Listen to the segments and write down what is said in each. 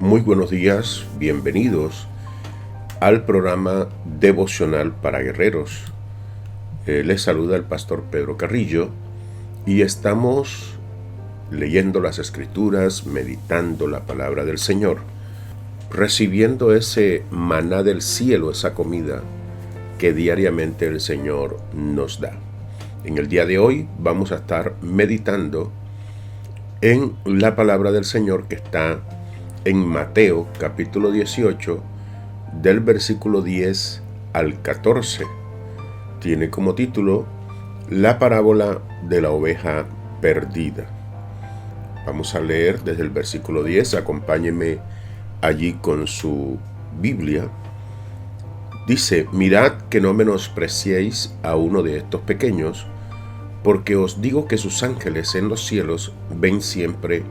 Muy buenos días, bienvenidos al programa devocional para guerreros. Les saluda el pastor Pedro Carrillo y estamos leyendo las escrituras, meditando la palabra del Señor, recibiendo ese maná del cielo, esa comida que diariamente el Señor nos da. En el día de hoy vamos a estar meditando en la palabra del Señor que está en Mateo capítulo 18 del versículo 10 al 14. Tiene como título La parábola de la oveja perdida. Vamos a leer desde el versículo 10, acompáñenme allí con su Biblia. Dice: mirad que no menospreciéis a uno de estos pequeños, porque os digo que sus ángeles en los cielos ven siempre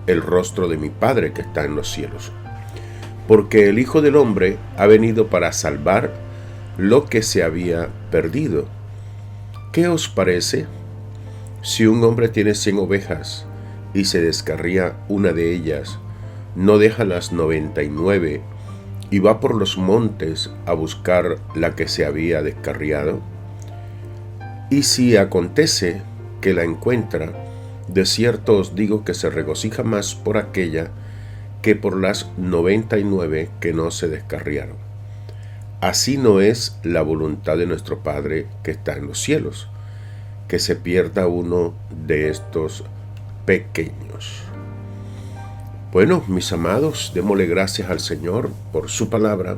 el rostro de mi Padre que está en los cielos. Porque el Hijo del Hombre ha venido para salvar lo que se había perdido. ¿Qué os parece? Si un hombre tiene 100 ovejas y se descarría una de ellas, ¿no deja las 99 y va por los montes a buscar la que se había descarriado? Y si acontece que la encuentra, de cierto os digo que se regocija más por aquella que por las 99 que no se descarriaron. Así no es la voluntad de nuestro Padre que está en los cielos, que se pierda uno de estos pequeños. Bueno, mis amados, démosle gracias al Señor por su palabra.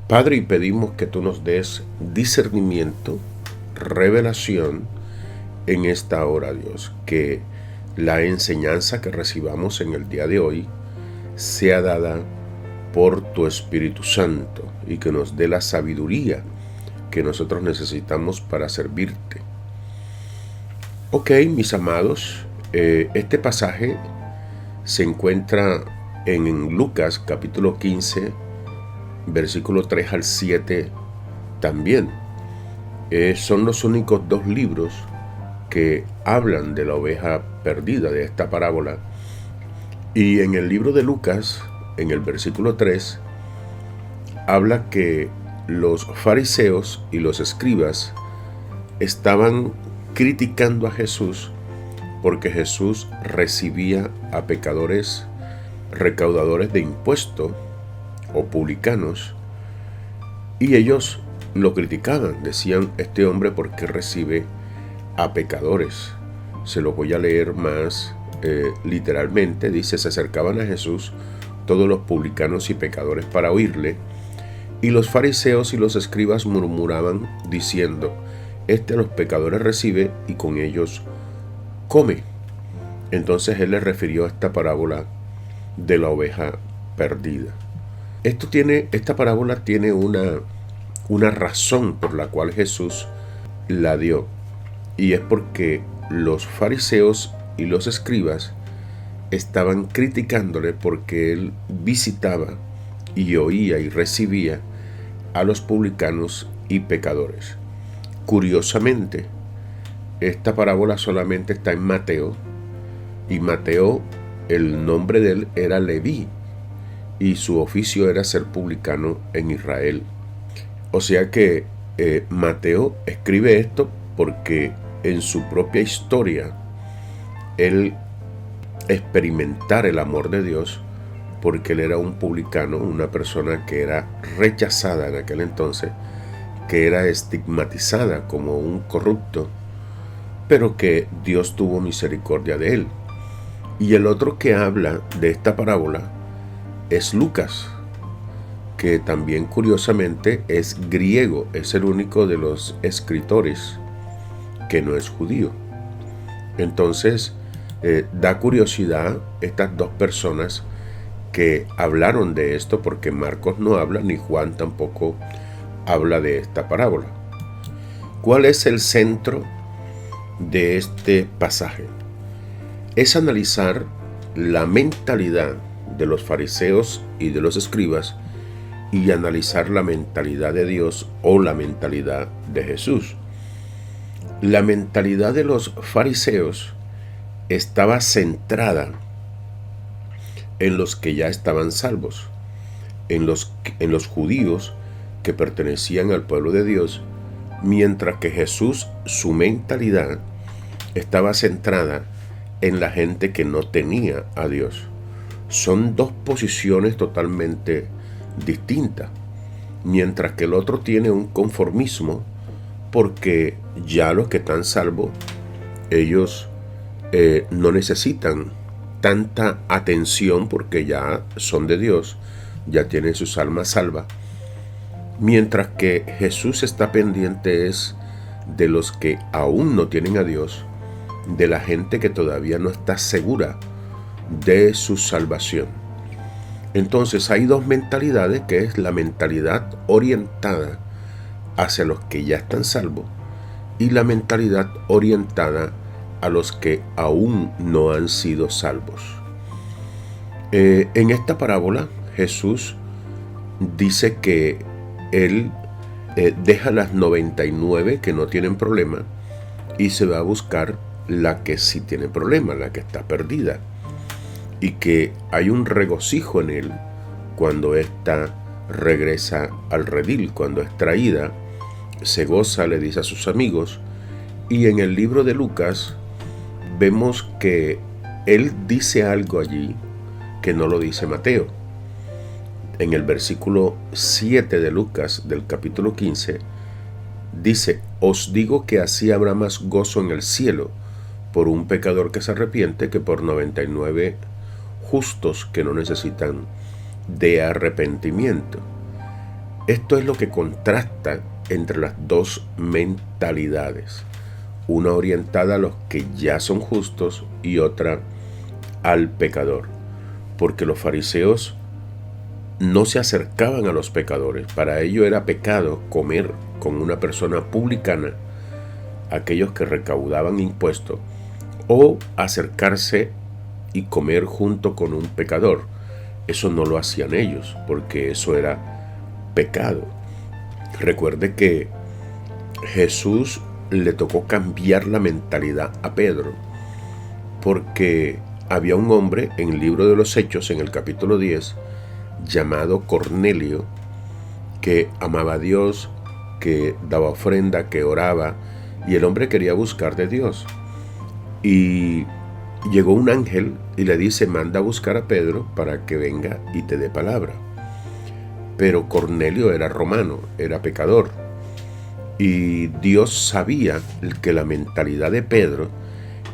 Padre, y pedimos que tú nos des discernimiento, revelación en esta hora, Dios, que la enseñanza que recibamos en el día de hoy sea dada por tu Espíritu Santo y que nos dé la sabiduría que nosotros necesitamos para servirte. Ok, mis amados, este pasaje se encuentra en Lucas capítulo 15, versículo 3 al 7 también. Son los únicos dos libros que hablan de la oveja perdida, de esta parábola. Y en el libro de Lucas, en el versículo 3, habla que los fariseos y los escribas estaban criticando a Jesús porque Jesús recibía a pecadores, recaudadores de impuestos o publicanos, y ellos lo criticaban, decían: este hombre, ¿por qué recibe a pecadores? Se los voy a leer más literalmente. Dice: se acercaban a Jesús todos los publicanos y pecadores para oírle, y los fariseos y los escribas murmuraban diciendo: este a los pecadores recibe y con ellos come. Entonces él les refirió esta parábola de la oveja perdida. Esta parábola tiene una razón por la cual Jesús la dio, y es porque los fariseos y los escribas estaban criticándole porque él visitaba y oía y recibía a los publicanos y pecadores. Curiosamente, esta parábola solamente está en Mateo, y Mateo, el nombre de él era Leví, y su oficio era ser publicano en Israel. O sea que Mateo escribe esto porque en su propia historia él experimentara el amor de Dios, porque él era un publicano, una persona que era rechazada en aquel entonces, que era estigmatizada como un corrupto, pero que Dios tuvo misericordia de él. Y el otro que habla de esta parábola es Lucas, que también curiosamente es griego, es el único de los escritores que no es judío. Entonces, da curiosidad estas dos personas que hablaron de esto, porque Marcos no habla, ni Juan tampoco habla de esta parábola. ¿Cuál es el centro de este pasaje? Es analizar la mentalidad de los fariseos y de los escribas y analizar la mentalidad de Dios o la mentalidad de Jesús. La mentalidad de los fariseos estaba centrada en los que ya estaban salvos, en los judíos que pertenecían al pueblo de Dios, mientras que Jesús, su mentalidad estaba centrada en la gente que no tenía a Dios. Son dos posiciones totalmente distintas, mientras que el otro tiene un conformismo porque ya los que están salvos, ellos no necesitan tanta atención porque ya son de Dios, ya tienen sus almas salvas, mientras que Jesús está pendiente es de los que aún no tienen a Dios, de la gente que todavía no está segura de su salvación. Entonces hay dos mentalidades, que es la mentalidad orientada hacia los que ya están salvos y la mentalidad orientada a los que aún no han sido salvos. En esta parábola Jesús dice que Él deja las 99 que no tienen problema y se va a buscar la que sí tiene problema, la que está perdida, y que hay un regocijo en Él cuando ésta regresa al redil, cuando es traída, se goza, le dice a sus amigos. Y en el libro de Lucas vemos que Él dice algo allí que no lo dice Mateo. En el versículo 7 de Lucas, del capítulo 15, dice: os digo que así habrá más gozo en el cielo por un pecador que se arrepiente que por 99 justos que no necesitan de arrepentimiento. Esto es lo que contrasta entre las dos mentalidades, una orientada a los que ya son justos y otra al pecador, porque los fariseos no se acercaban a los pecadores. Para ellos era pecado comer con una persona publicana, aquellos que recaudaban impuestos, o acercarse y comer junto con un pecador. Eso no lo hacían ellos, porque eso era pecado. Recuerde que Jesús le tocó cambiar la mentalidad a Pedro, porque había un hombre en el libro de los Hechos, en el capítulo 10, llamado Cornelio, que amaba a Dios, que daba ofrenda, que oraba, y el hombre quería buscar de Dios. Y llegó un ángel y le dice: manda a buscar a Pedro para que venga y te dé palabra. Pero Cornelio era romano, era pecador, y Dios sabía que la mentalidad de Pedro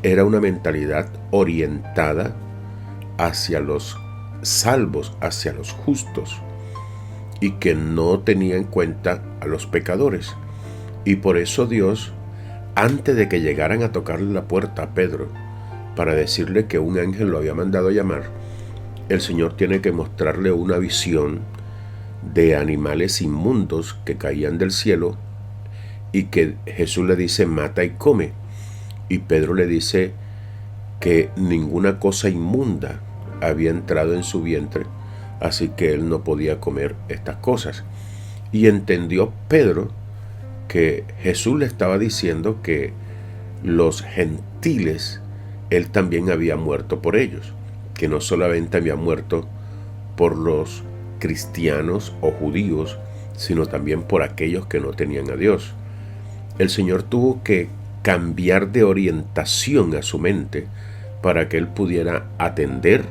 era una mentalidad orientada hacia los salvos, hacia los justos, y que no tenía en cuenta a los pecadores. Y por eso Dios, antes de que llegaran a tocarle la puerta a Pedro para decirle que un ángel lo había mandado a llamar, el Señor tiene que mostrarle una visión de animales inmundos que caían del cielo, y que Jesús le dice: mata y come. Y Pedro le dice que ninguna cosa inmunda había entrado en su vientre, así que él no podía comer estas cosas. Y entendió Pedro que Jesús le estaba diciendo que los gentiles, él también había muerto por ellos, que no solamente había muerto por los cristianos o judíos, sino también por aquellos que no tenían a Dios. El Señor tuvo que cambiar de orientación a su mente para que él pudiera atender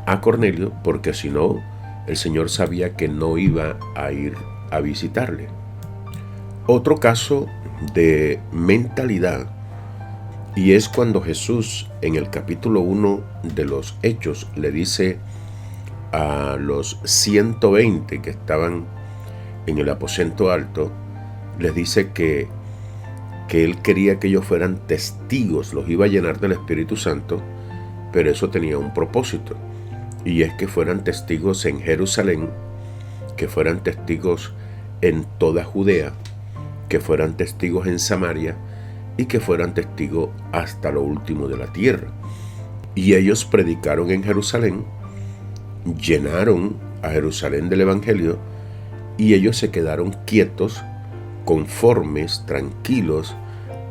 a Cornelio, porque si no, el Señor sabía que no iba a ir a visitarle. Otro caso de mentalidad, y es cuando Jesús en el capítulo 1 de los Hechos le dice a los 120 que estaban en el aposento alto, les dice que él quería que ellos fueran testigos, los iba a llenar del Espíritu Santo, pero eso tenía un propósito, y es que fueran testigos en Jerusalén, que fueran testigos en toda Judea, que fueran testigos en Samaria y que fueran testigos hasta lo último de la tierra. Y ellos predicaron en Jerusalén, llenaron a Jerusalén del Evangelio, y ellos se quedaron quietos, conformes, tranquilos,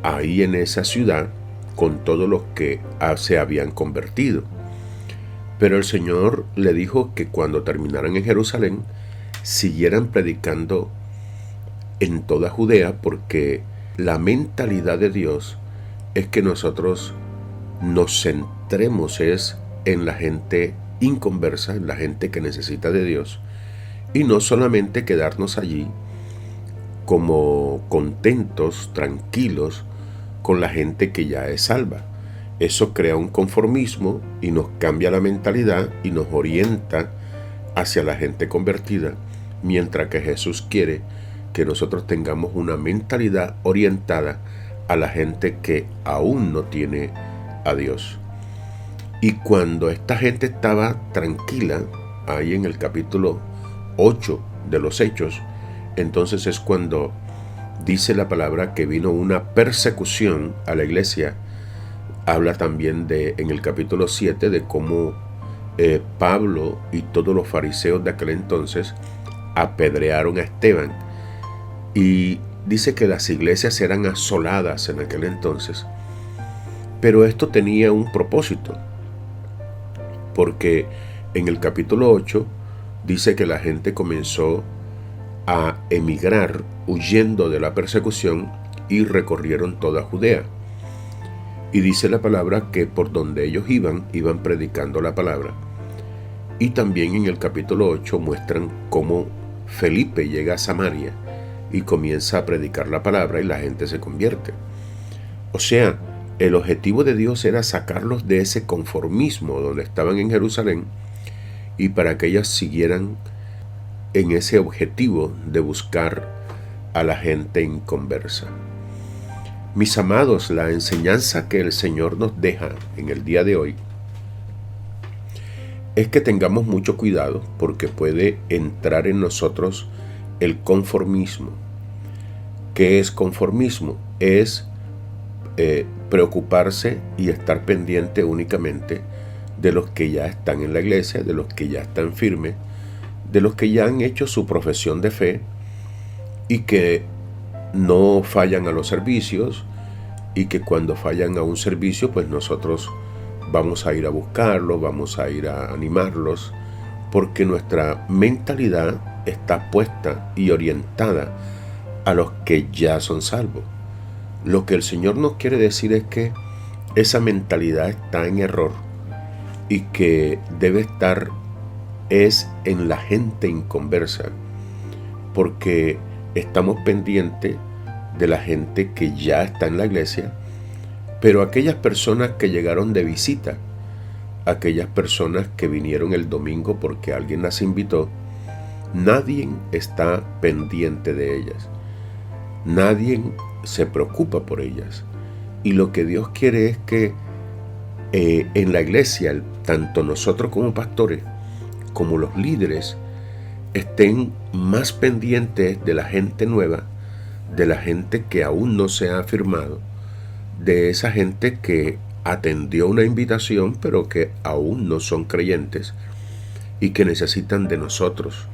ahí en esa ciudad, con todos los que se habían convertido. Pero el Señor le dijo que cuando terminaran en Jerusalén, siguieran predicando en toda Judea, porque la mentalidad de Dios es que nosotros nos centremos en la gente inconversa, en la gente que necesita de Dios, y no solamente quedarnos allí como contentos, tranquilos con la gente que ya es salva. Eso crea un conformismo y nos cambia la mentalidad y nos orienta hacia la gente convertida, mientras que Jesús quiere que nosotros tengamos una mentalidad orientada a la gente que aún no tiene a Dios. Y cuando esta gente estaba tranquila, ahí en el capítulo 8 de los Hechos, entonces es cuando dice la palabra que vino una persecución a la iglesia. Habla también en el capítulo 7 de cómo Pablo y todos los fariseos de aquel entonces apedrearon a Esteban. Y dice que las iglesias eran asoladas en aquel entonces. Pero esto tenía un propósito, porque en el capítulo 8 dice que la gente comenzó a emigrar huyendo de la persecución y recorrieron toda Judea. Y dice la palabra que por donde ellos iban predicando la palabra. Y también en el capítulo 8 muestran cómo Felipe llega a Samaria y comienza a predicar la palabra y la gente se convierte. O sea, el objetivo de Dios era sacarlos de ese conformismo donde estaban en Jerusalén y para que ellas siguieran en ese objetivo de buscar a la gente inconversa. Mis amados, la enseñanza que el Señor nos deja en el día de hoy es que tengamos mucho cuidado, porque puede entrar en nosotros el conformismo. ¿Qué es conformismo? Es preocuparse y estar pendiente únicamente de los que ya están en la iglesia, de los que ya están firmes, de los que ya han hecho su profesión de fe y que no fallan a los servicios, y que cuando fallan a un servicio, pues nosotros vamos a ir a buscarlos, vamos a ir a animarlos, porque nuestra mentalidad está puesta y orientada a los que ya son salvos. Lo que el Señor nos quiere decir es que esa mentalidad está en error y que debe estar en la gente inconversa, porque estamos pendientes de la gente que ya está en la iglesia, pero aquellas personas que llegaron de visita, aquellas personas que vinieron el domingo porque alguien las invitó, nadie está pendiente de ellas, nadie se preocupa por ellas. Y lo que Dios quiere es que en la iglesia, tanto nosotros como pastores, como los líderes, estén más pendientes de la gente nueva, de la gente que aún no se ha afirmado, de esa gente que atendió una invitación pero que aún no son creyentes y que necesitan de nosotros,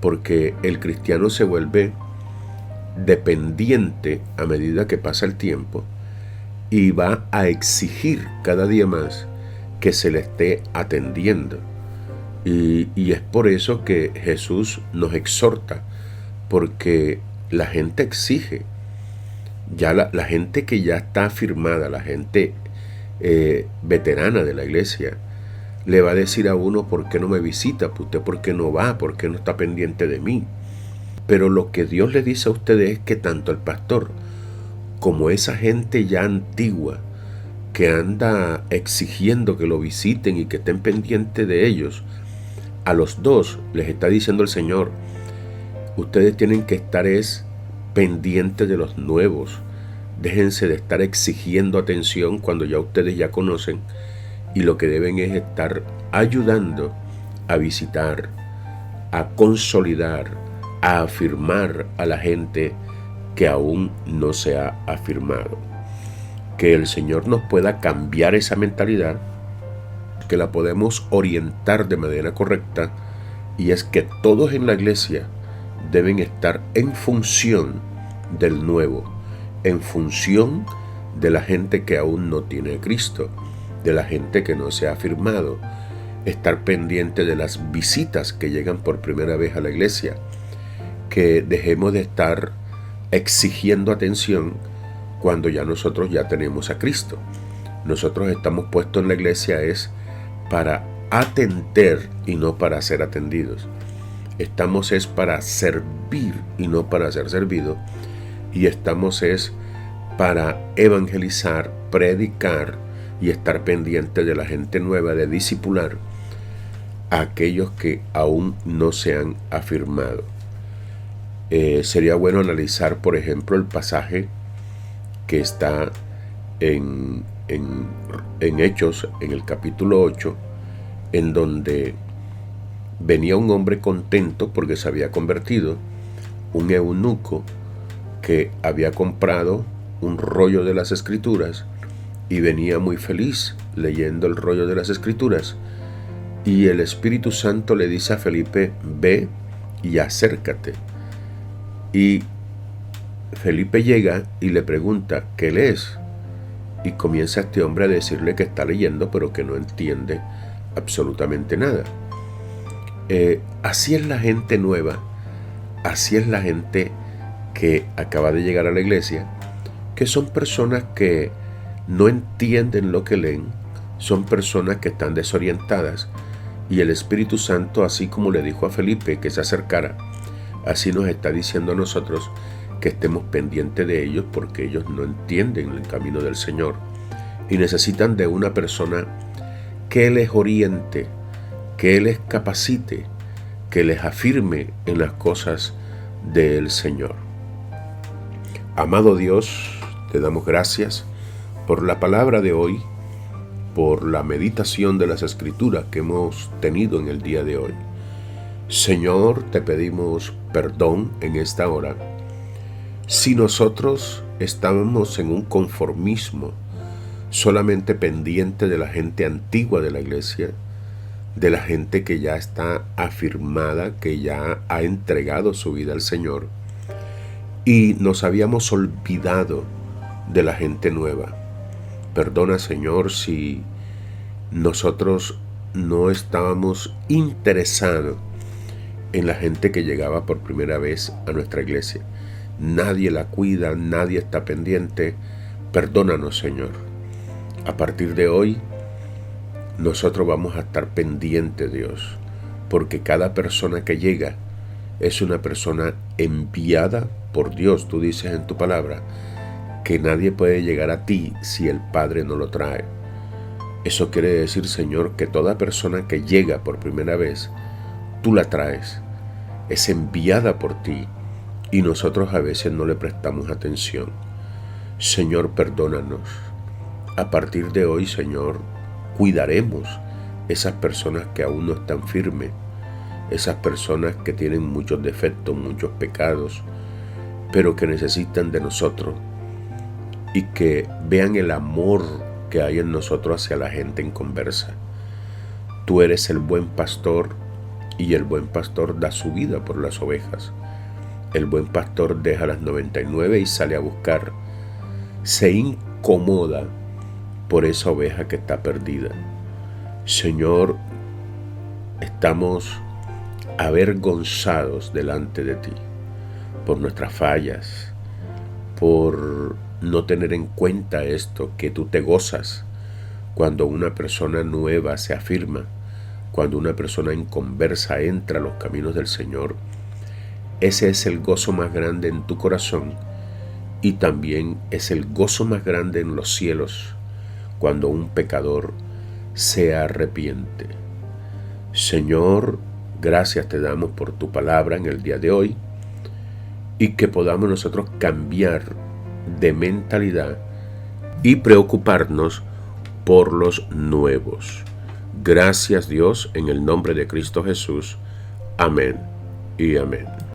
porque el cristiano se vuelve dependiente a medida que pasa el tiempo y va a exigir cada día más que se le esté atendiendo. Y es por eso que Jesús nos exhorta, porque la gente exige. Ya la gente que ya está afirmada, la gente veterana de la iglesia, le va a decir a uno: ¿por qué no me visita? ¿Usted por qué no va? ¿Por qué no está pendiente de mí? Pero lo que Dios le dice a ustedes es que tanto el pastor como esa gente ya antigua que anda exigiendo que lo visiten y que estén pendientes de ellos, a los dos les está diciendo el Señor: ustedes tienen que estar pendientes de los nuevos. Déjense de estar exigiendo atención cuando ya ustedes ya conocen, y lo que deben es estar ayudando a visitar, a consolidar, a afirmar a la gente que aún no se ha afirmado. Que el Señor nos pueda cambiar esa mentalidad, que la podemos orientar de manera correcta, y es que todos en la iglesia deben estar en función del nuevo, en función de la gente que aún no tiene a Cristo, de la gente que no se ha afirmado, estar pendiente de las visitas que llegan por primera vez a la iglesia, que dejemos de estar exigiendo atención cuando ya nosotros ya tenemos a Cristo. Nosotros estamos puestos en la iglesia es para atender y no para ser atendidos. Estamos es para servir y no para ser servidos. Y estamos es para evangelizar, predicar y estar pendiente de la gente nueva, de discipular a aquellos que aún no se han afirmado. Sería bueno analizar, por ejemplo, el pasaje que está en Hechos, en el capítulo 8, en donde venía un hombre contento porque se había convertido, un eunuco que había comprado un rollo de las Escrituras y venía muy feliz leyendo el rollo de las Escrituras, y el Espíritu Santo le dice a Felipe: ve y acércate. Y Felipe llega y le pregunta: ¿qué lees? Y comienza este hombre a decirle que está leyendo, pero que no entiende absolutamente nada. Así es la gente nueva, así es la gente que acaba de llegar a la iglesia, que son personas que no entienden lo que leen, son personas que están desorientadas, y el Espíritu Santo, así como le dijo a Felipe que se acercara, así nos está diciendo a nosotros que estemos pendientes de ellos, porque ellos no entienden el camino del Señor y necesitan de una persona que les oriente, que les capacite, que les afirme en las cosas del Señor. Amado Dios, te damos gracias por la palabra de hoy, por la meditación de las Escrituras que hemos tenido en el día de hoy. Señor, te pedimos perdón en esta hora si nosotros estábamos en un conformismo, solamente pendiente de la gente antigua de la iglesia, de la gente que ya está afirmada, que ya ha entregado su vida al Señor, y nos habíamos olvidado de la gente nueva. Perdona, Señor, si nosotros no estábamos interesados en la gente que llegaba por primera vez a nuestra iglesia. Nadie la cuida, nadie está pendiente. Perdónanos, Señor. A partir de hoy, nosotros vamos a estar pendientes, Dios, porque cada persona que llega es una persona enviada por Dios. Tú dices en tu palabra que nadie puede llegar a ti si el Padre no lo trae. Eso quiere decir, Señor, que toda persona que llega por primera vez, tú la traes, es enviada por ti, y nosotros a veces no le prestamos atención. Señor, perdónanos. A partir de hoy, Señor, cuidaremos esas personas que aún no están firmes, esas personas que tienen muchos defectos, muchos pecados, pero que necesitan de nosotros, y que vean el amor que hay en nosotros hacia la gente en conversa. Tú eres el buen pastor, y el buen pastor da su vida por las ovejas. El buen pastor deja las 99 y sale a buscar. Se incomoda por esa oveja que está perdida. Señor, estamos avergonzados delante de ti por nuestras fallas, por no tener en cuenta esto, que tú te gozas cuando una persona nueva se afirma, cuando una persona en conversa entra a los caminos del Señor. Ese es el gozo más grande en tu corazón, y también es el gozo más grande en los cielos cuando un pecador se arrepiente. Señor, gracias te damos por tu palabra en el día de hoy, y que podamos nosotros cambiar de mentalidad y preocuparnos por los nuevos. Gracias, Dios, en el nombre de Cristo Jesús. Amén y amén.